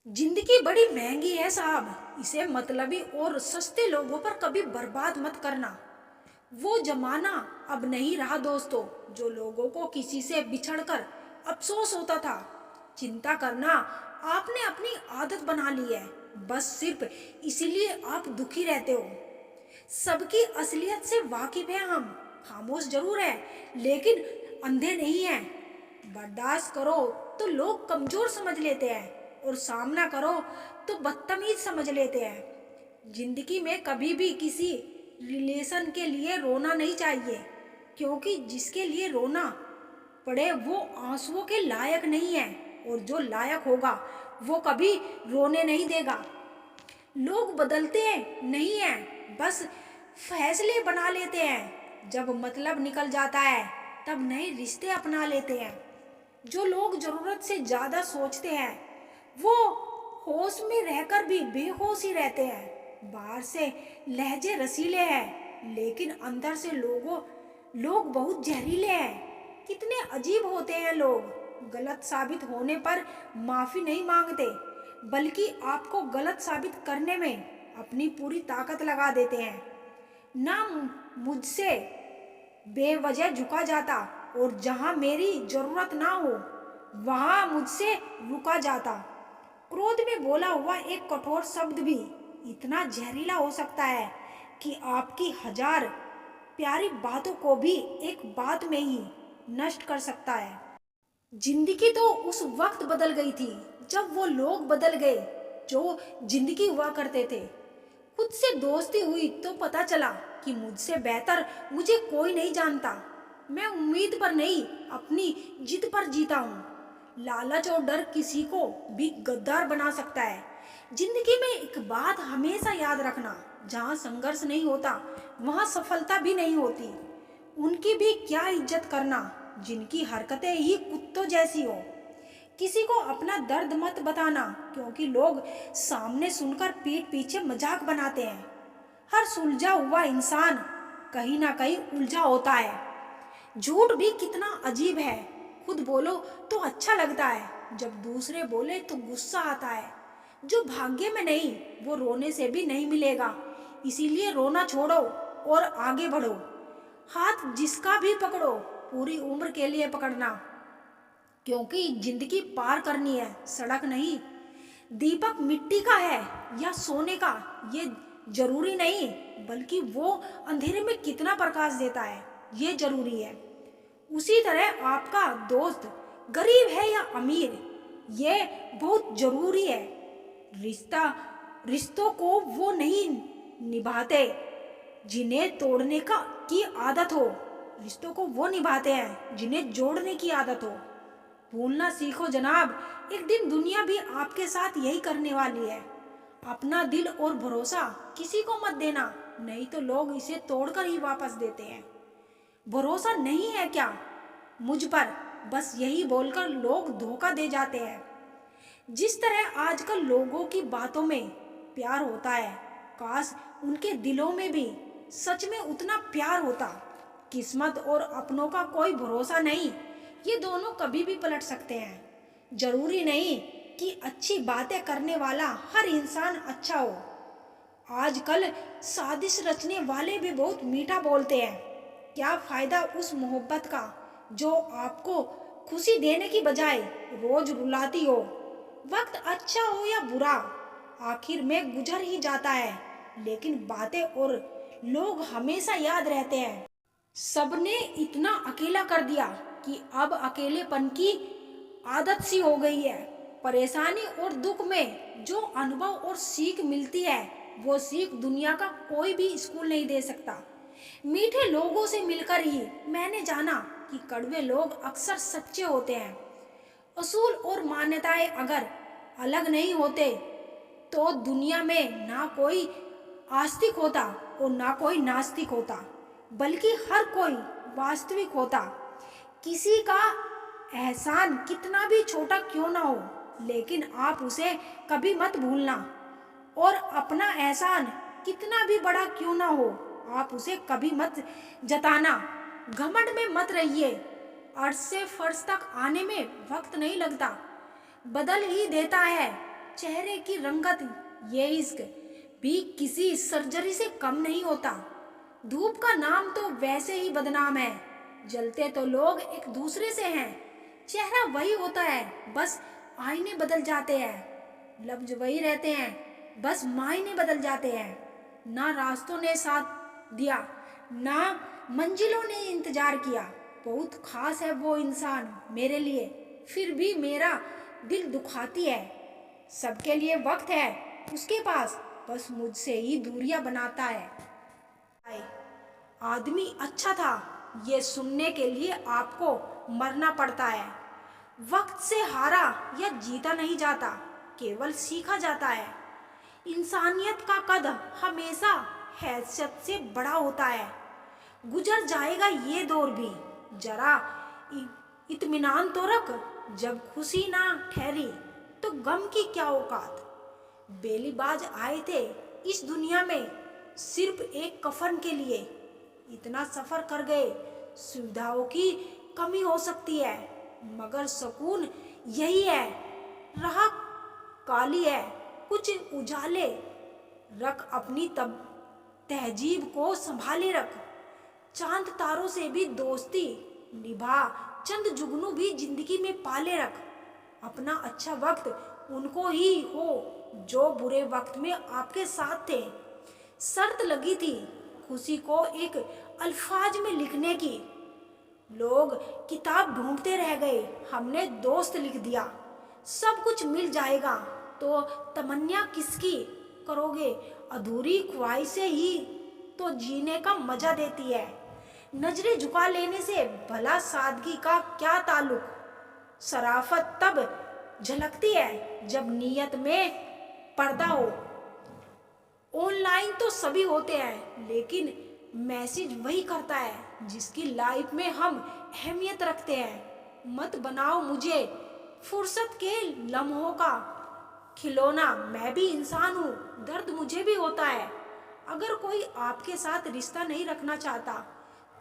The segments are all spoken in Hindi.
जिंदगी बड़ी महंगी है साहब, इसे मतलबी और सस्ते लोगों पर कभी बर्बाद मत करना। वो जमाना अब नहीं रहा दोस्तों, जो लोगों को किसी से बिछड़कर अफसोस होता था। चिंता करना आपने अपनी आदत बना ली है, बस सिर्फ इसीलिए आप दुखी रहते हो। सबकी असलियत से वाकिफ है हम, खामोश जरूर है लेकिन अंधे नहीं हैं। बर्दाश्त करो तो लोग कमजोर समझ लेते हैं और सामना करो तो बदतमीज समझ लेते हैं। जिंदगी में कभी भी किसी रिलेशन के लिए रोना नहीं चाहिए, क्योंकि जिसके लिए रोना पड़े वो आंसुओं के लायक नहीं है, और जो लायक होगा वो कभी रोने नहीं देगा। लोग बदलते हैं नहीं हैं, बस फैसले बना लेते हैं। जब मतलब निकल जाता है तब नए रिश्ते अपना लेते हैं। जो लोग जरूरत से ज्यादा सोचते हैं वो होश में रहकर भी बेहोश ही रहते हैं। बाहर से लहजे रसीले हैं लेकिन अंदर से लोग बहुत जहरीले हैं। कितने अजीब होते हैं लोग, गलत साबित होने पर माफी नहीं मांगते, बल्कि आपको गलत साबित करने में अपनी पूरी ताकत लगा देते हैं। ना मुझसे बेवजह झुका जाता, और जहां मेरी जरूरत ना हो वहां मुझसे रुका जाता। क्रोध में बोला हुआ एक कठोर शब्द भी इतना जहरीला हो सकता है कि आपकी हजार प्यारी बातों को भी एक बात में ही नष्ट कर सकता है। जिंदगी तो उस वक्त बदल गई थी जब वो लोग बदल गए जो जिंदगी हुआ करते थे। खुद से दोस्ती हुई तो पता चला कि मुझसे बेहतर मुझे कोई नहीं जानता। मैं उम्मीद पर नहीं, अपनी जिद पर जीता हूँ। लालच और डर किसी को भी गद्दार बना सकता है। जिंदगी में एक बात हमेशा याद रखना, जहाँ संघर्ष नहीं होता वहाँ सफलता भी नहीं होती। उनकी भी क्या इज्जत करना जिनकी हरकतें ही कुत्तों जैसी हो। किसी को अपना दर्द मत बताना, क्योंकि लोग सामने सुनकर पीठ पीछे मजाक बनाते हैं। हर सुलझा हुआ इंसान कहीं ना कहीं उलझा होता है। झूठ भी कितना अजीब है, खुद बोलो तो अच्छा लगता है, जब दूसरे बोले तो गुस्सा आता है। जो भाग्य में नहीं वो रोने से भी नहीं मिलेगा, इसीलिए रोना छोड़ो और आगे बढ़ो। हाथ जिसका भी पकड़ो पूरी उम्र के लिए पकड़ना, क्योंकि जिंदगी पार करनी है, सड़क नहीं। दीपक मिट्टी का है या सोने का ये जरूरी नहीं, बल्कि वो अंधेरे में कितना प्रकाश देता है ये जरूरी है। उसी तरह आपका दोस्त गरीब है या अमीर ये बहुत जरूरी है। रिश्तों को वो नहीं निभाते जिन्हें तोड़ने की आदत हो, रिश्तों को वो निभाते हैं जिन्हें जोड़ने की आदत हो। भूलना सीखो जनाब, एक दिन दुनिया भी आपके साथ यही करने वाली है। अपना दिल और भरोसा किसी को मत देना, नहीं तो लोग इसे तोड़कर ही वापस देते हैं। भरोसा नहीं है क्या मुझ पर, बस यही बोलकर लोग धोखा दे जाते हैं। जिस तरह आजकल लोगों की बातों में प्यार होता है, काश उनके दिलों में भी सच में उतना प्यार होता। किस्मत और अपनों का कोई भरोसा नहीं, ये दोनों कभी भी पलट सकते हैं। जरूरी नहीं कि अच्छी बातें करने वाला हर इंसान अच्छा हो। आजकल साजिश रचने वाले भी बहुत मीठा बोलते हैं। क्या फायदा उस मोहब्बत का जो आपको खुशी देने की बजाय रोज रुलाती हो। वक्त अच्छा हो या बुरा आखिर में गुजर ही जाता है, लेकिन बातें और लोग हमेशा याद रहते हैं। सबने इतना अकेला कर दिया कि अब अकेलेपन की आदत सी हो गई है। परेशानी और दुख में जो अनुभव और सीख मिलती है वो सीख दुनिया का कोई भी स्कूल नहीं दे सकता। मीठे लोगों से मिलकर ही मैंने जाना कि कड़वे लोग अक्सर सच्चे होते हैं। असूल और मान्यताएं अगर अलग नहीं होते तो दुनिया में ना कोई आस्तिक होता और ना कोई नास्तिक होता, बल्कि हर कोई वास्तविक होता। किसी का एहसान कितना भी छोटा क्यों ना हो, लेकिन आप उसे कभी मत भूलना। और अपना एहसान कितना भी बड़ा क्यों ना हो, आप उसे कभी मत जताना। घमंड में मत रहिए, अर्श से फर्श तक आने में वक्त नहीं लगता, बदल ही देता है। चेहरे की रंगत, ये इश्क भी किसी सर्जरी से कम नहीं होता। धूप का नाम तो वैसे ही बदनाम है, जलते तो लोग एक दूसरे से हैं। चेहरा वही होता है, बस आईने बदल जाते हैं। लफ्ज वही रहते हैं, बस मायने बदल जाते हैं। ना रास्तों ने साथ दिया, ना मंजिलों ने इंतजार किया। बहुत खास है वो इंसान मेरे लिए, फिर भी मेरा दिल दुखाती है। सबके लिए वक्त है उसके पास, बस मुझसे ही दूरियां बनाता है। आदमी अच्छा था, ये सुनने के लिए आपको मरना पड़ता है। वक्त से हारा या जीता नहीं जाता, केवल सीखा जाता है। इंसानियत का कद हमेशा हैसियत से बड़ा होता है। गुजर जाएगा ये दौर भी, जरा इत्मीनान तो रख। जब खुशी ना ठहरी तो गम की क्या औकात। बेलीबाज आए थे इस दुनिया में सिर्फ एक कफन के लिए। इतना सफर कर गए, सुविधाओं की कमी हो सकती है, मगर सुकून यही है। राह काली है, कुछ उजाले रख, अपनी तब तहजीब को संभाले रख। चांद तारों से भी दोस्ती निभा, चंद जुगनू भी जिंदगी में पाले रख। अपना अच्छा वक्त उनको ही हो जो बुरे वक्त में आपके साथ थे। शर्त लगी थी खुशी को एक अल्फाज में लिखने की। लोग किताब ढूंढते रह गए, हमने दोस्त लिख दिया। सब कुछ मिल जाएगा तो तमन्ना किसकी करोगे। अधूरी ख्वाहिशें ही तो जीने का मजा देती है। नजरें झुका लेने से भला सादगी का क्या ताल्लुक। शराफत तब झलकती है जब नीयत में पर्दा हो। ऑनलाइन तो सभी होते हैं, लेकिन मैसेज वही करता है जिसकी लाइफ में हम अहमियत रखते हैं। मत बनाओ मुझे फुर्सत के लम्हों का खिलौना, मैं भी इंसान हूँ, दर्द मुझे भी होता है। अगर कोई आपके साथ रिश्ता नहीं रखना चाहता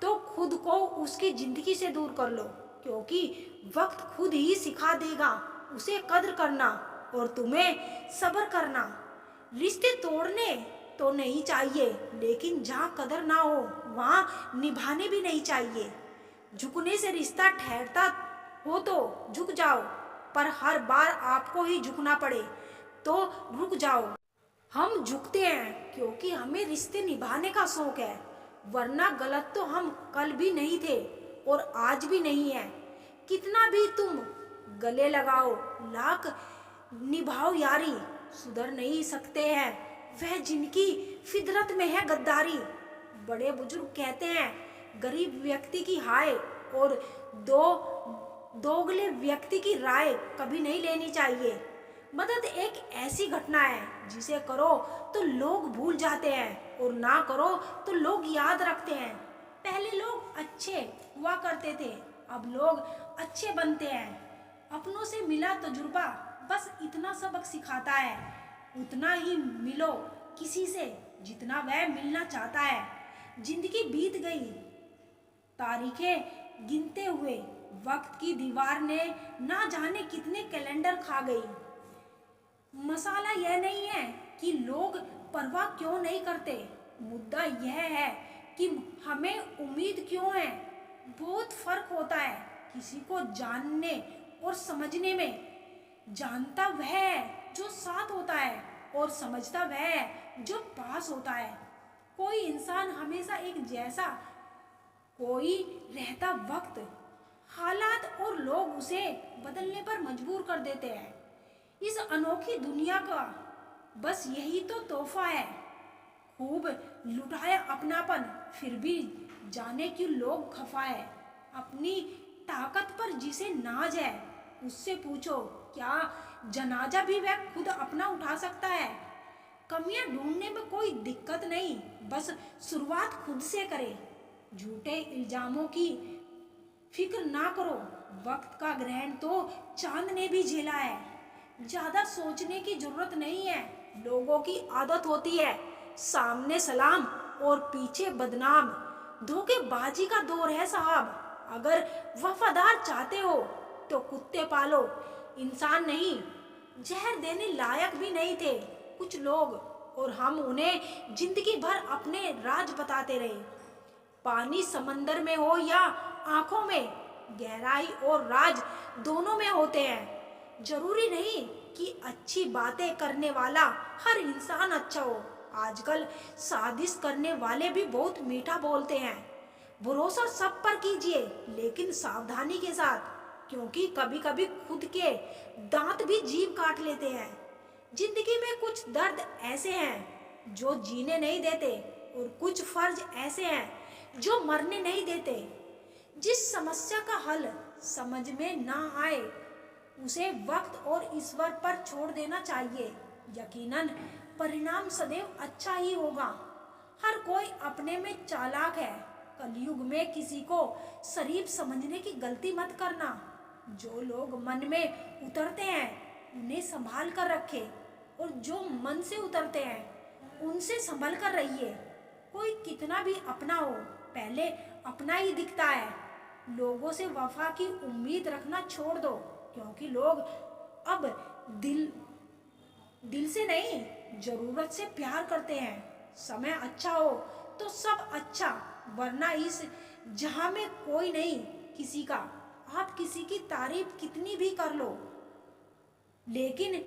तो खुद को उसकी जिंदगी से दूर कर लो, क्योंकि वक्त खुद ही सिखा देगा उसे कद्र करना और तुम्हें सब्र करना। रिश्ते तोड़ने तो नहीं चाहिए, लेकिन जहाँ कदर ना हो वहाँ निभाने भी नहीं चाहिए। झुकने से रिश्ता ठहरता हो तो झुक जाओ, पर हर बार आपको ही झुकना पड़े तो रुक जाओ। हम झुकते हैं क्योंकि हमें रिश्ते निभाने का शौक है, वरना गलत तो हम कल भी नहीं थे और आज भी नहीं है। कितना भी तुम गले लगाओ, लाख निभाओ यारी, सुधर नहीं सकते हैं वह जिनकी फितरत में है गद्दारी। बड़े बुजुर्ग कहते हैं गरीब व्यक्ति की हाय और दोगले व्यक्ति की राय कभी नहीं लेनी चाहिए। मदद एक ऐसी घटना है जिसे करो तो लोग भूल जाते हैं और ना करो तो लोग याद रखते हैं। पहले लोग अच्छे हुआ करते थे, अब लोग अच्छे बनते हैं। अपनों से मिला तजुर्बा बस इतना सबक सिखाता है, उतना ही मिलो किसी से जितना वह मिलना चाहता है। जिंदगी बीत गई तारीखें गिनते हुए, वक्त की दीवार ने ना जाने कितने कैलेंडर खा गई। मसाला यह नहीं है कि लोग परवाह क्यों नहीं करते, मुद्दा यह है कि हमें उम्मीद क्यों है। बहुत फर्क होता है किसी को जानने और समझने में। जानता वह है जो साथ होता है और समझता वह है जो पास होता है। कोई इंसान हमेशा एक जैसा कोई रहता, वक्त हालात और लोग उसे बदलने पर मजबूर कर देते हैं। इस अनोखी दुनिया का बस यही तो तोहफा है। खूब लुटाया अपनापन, फिर भी जाने क्यों लोग खफा है। अपनी ताकत पर जिसे नाज है उससे पूछो क्या जनाजा भी वह खुद अपना उठा सकता है। कमियां ढूंढने में कोई दिक्कत नहीं, बस शुरुआत खुद से करे। झूठे इल्जामों की फिक्र ना करो, वक्त का ग्रहण तो चांद ने भी झेला है। ज्यादा सोचने की जरूरत नहीं है, लोगों की आदत होती है सामने सलाम और पीछे बदनाम। धोखेबाजी का दौर है साहब, अगर वफादार चाहते हो तो कुत्ते पालो, इंसान नहीं। जहर देने लायक भी नहीं थे कुछ लोग, और हम उन्हें जिंदगी भर अपने राज बताते रहे। पानी समंदर में हो या आंखों में, गहराई और राज दोनों में होते हैं। जरूरी नहीं कि अच्छी बातें करने वाला हर इंसान अच्छा हो। आजकल साजिश करने वाले भी बहुत मीठा बोलते हैं। भरोसा सब पर कीजिए, लेकिन सावधानी के साथ, क्योंकि कभी कभी खुद के दांत भी जीभ काट लेते हैं। जिंदगी में कुछ दर्द ऐसे हैं जो जीने नहीं देते, और कुछ फर्ज ऐसे हैं जो मरने नहीं देते। जिस समस्या का हल समझ में ना आए उसे वक्त और ईश्वर पर छोड़ देना चाहिए। यकीनन परिणाम सदैव अच्छा ही होगा। हर कोई अपने में चालाक है। कलयुग में किसी को शरीफ समझने की गलती मत करना। जो लोग मन में उतरते हैं उन्हें संभाल कर रखे, और जो मन से उतरते हैं उनसे संभल कर रहिए। कोई कितना भी अपना हो, पहले अपना ही दिखता है। लोगों से वफा की उम्मीद रखना छोड़ दो, क्योंकि लोग अब दिल से नहीं, जरूरत से प्यार करते हैं। समय अच्छा हो तो सब अच्छा, वरना इस जहां में कोई नहीं किसी का। आप किसी की तारीफ कितनी भी कर लो, लेकिन